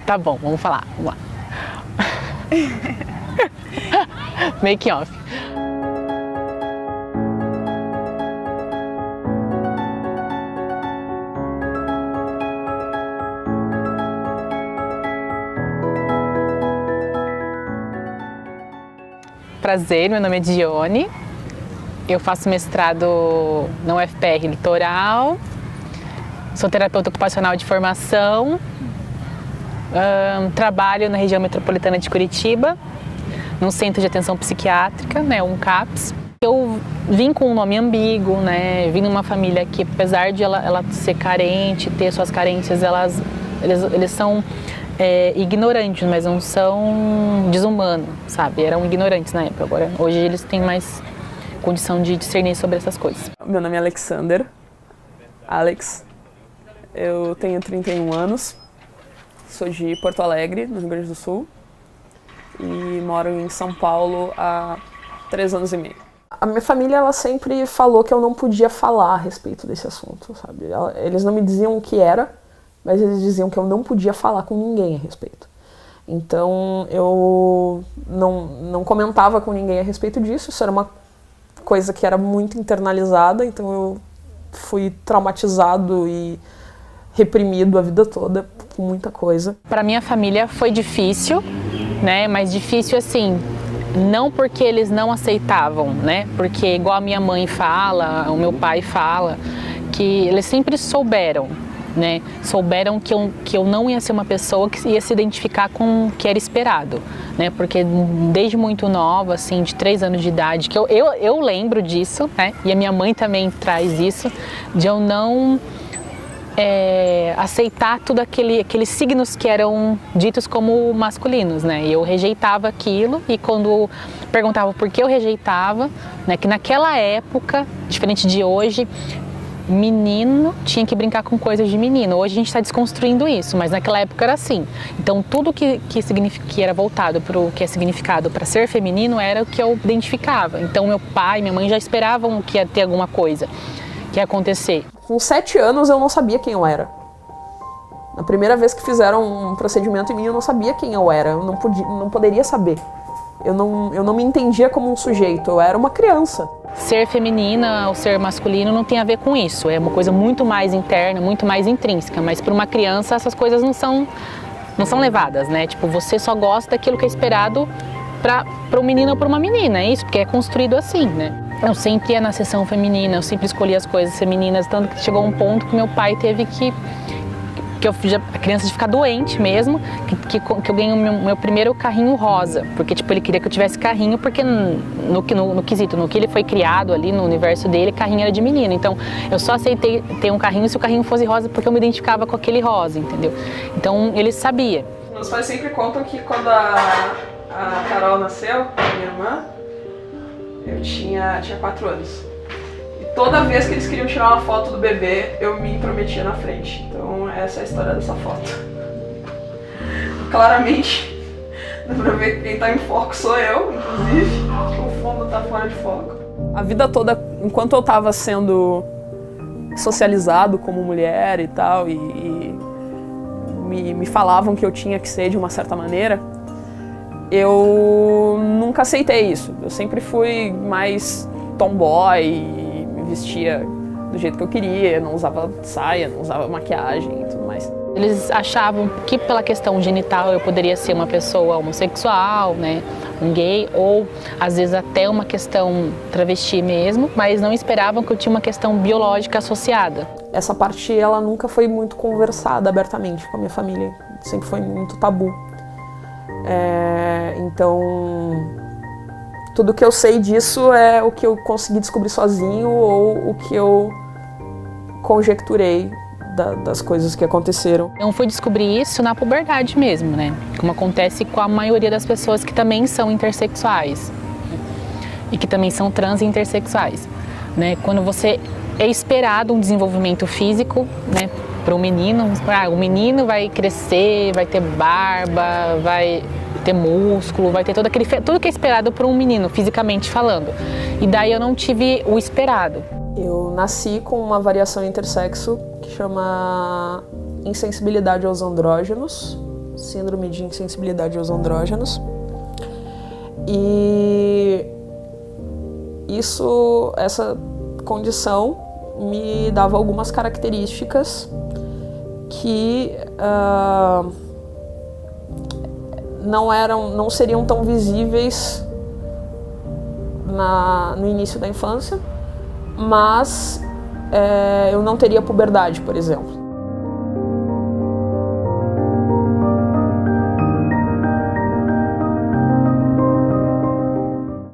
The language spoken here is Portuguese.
Tá bom, vamos falar. Vamos lá. Make off. Prazer, meu nome é Dione. Eu faço mestrado na UFPR Litoral. Sou terapeuta ocupacional de formação. Trabalho na região metropolitana de Curitiba, num centro de atenção psiquiátrica, né, um CAPS. Eu vim com um nome ambíguo, né, vim numa família que, apesar de ela ser carente, ter suas carências, eles são ignorantes, mas não são desumanos, sabe? Eram ignorantes na época, agora hoje eles têm mais condição de discernir sobre essas coisas. Meu nome é Alexander, Alex, eu tenho 31 anos. Sou de Porto Alegre, no Rio Grande do Sul, e moro em São Paulo há 3 anos e meio. A minha família, ela sempre falou que eu não podia falar a respeito desse assunto, sabe? Eles não me diziam o que era, mas eles diziam que eu não podia falar com ninguém a respeito. Então, eu não comentava com ninguém a respeito disso, isso era uma coisa que era muito internalizada, então eu fui traumatizado e reprimido a vida toda com muita coisa. Para minha família foi difícil, né? Mas difícil assim, não porque eles não aceitavam, né? Porque igual a minha mãe fala, o meu pai fala, que eles sempre souberam, né? Souberam que eu não ia ser uma pessoa que ia se identificar com o que era esperado, né? Porque desde muito nova, assim, de 3 anos de idade, que eu lembro disso, né? E a minha mãe também traz isso, de eu não aceitar tudo aqueles signos que eram ditos como masculinos, né? E eu rejeitava aquilo, e quando perguntava por que eu rejeitava, né? Que naquela época, diferente de hoje, menino tinha que brincar com coisas de menino. Hoje a gente está desconstruindo isso, mas naquela época era assim. Então tudo que era voltado para o que é significado para ser feminino era o que eu identificava. Então meu pai e minha mãe já esperavam que ia ter alguma coisa que ia acontecer. Com 7 anos eu não sabia quem eu era. Na primeira vez que fizeram um procedimento em mim, eu não sabia quem eu era, eu não poderia saber. Eu não me entendia como um sujeito, eu era uma criança. Ser feminina ou ser masculino não tem a ver com isso, é uma coisa muito mais interna, muito mais intrínseca, mas para uma criança essas coisas não são levadas, né? Tipo, você só gosta daquilo que é esperado para um menino ou para uma menina, é isso, porque é construído assim, né? Eu sempre ia na sessão feminina, eu sempre escolhi as coisas femininas, tanto que chegou um ponto que meu pai teve que a criança de ficar doente mesmo, que eu ganhei o meu primeiro carrinho rosa, porque tipo, ele queria que eu tivesse carrinho, porque no quesito, no que ele foi criado ali no universo dele, carrinho era de menino, então eu só aceitei ter um carrinho se o carrinho fosse rosa, porque eu me identificava com aquele rosa, entendeu? Então ele sabia. Meus pais sempre contam que quando a Carol nasceu, minha irmã, eu tinha 4 anos. E toda vez que eles queriam tirar uma foto do bebê, eu me intrometia na frente. Então essa é a história dessa foto. Claramente, dá pra ver que quem tá em foco sou eu, inclusive. O fundo tá fora de foco. A vida toda, enquanto eu tava sendo socializado como mulher e tal, e me falavam que eu tinha que ser de uma certa maneira, eu nunca aceitei isso. Eu sempre fui mais tomboy e me vestia do jeito que eu queria, não usava saia, não usava maquiagem e tudo mais. Eles achavam que pela questão genital eu poderia ser uma pessoa homossexual, né, um gay, ou às vezes até uma questão travesti mesmo, mas não esperavam que eu tinha uma questão biológica associada. Essa parte ela nunca foi muito conversada abertamente com a minha família, sempre foi muito tabu. Então, tudo que eu sei disso é o que eu consegui descobrir sozinho ou o que eu conjecturei das coisas que aconteceram. Eu fui descobrir isso na puberdade mesmo, né? Como acontece com a maioria das pessoas que também são intersexuais e que também são trans e intersexuais, né? Quando você é esperado um desenvolvimento físico, né? Para um menino, o menino vai crescer, vai ter barba, vai ter músculo, vai ter tudo que é esperado para um menino, fisicamente falando. E daí eu não tive o esperado. Eu nasci com uma variação intersexo que chama insensibilidade aos andrógenos. síndrome de insensibilidade aos andrógenos. E essa condição me dava algumas características que não seriam tão visíveis no início da infância, mas eu não teria puberdade, por exemplo.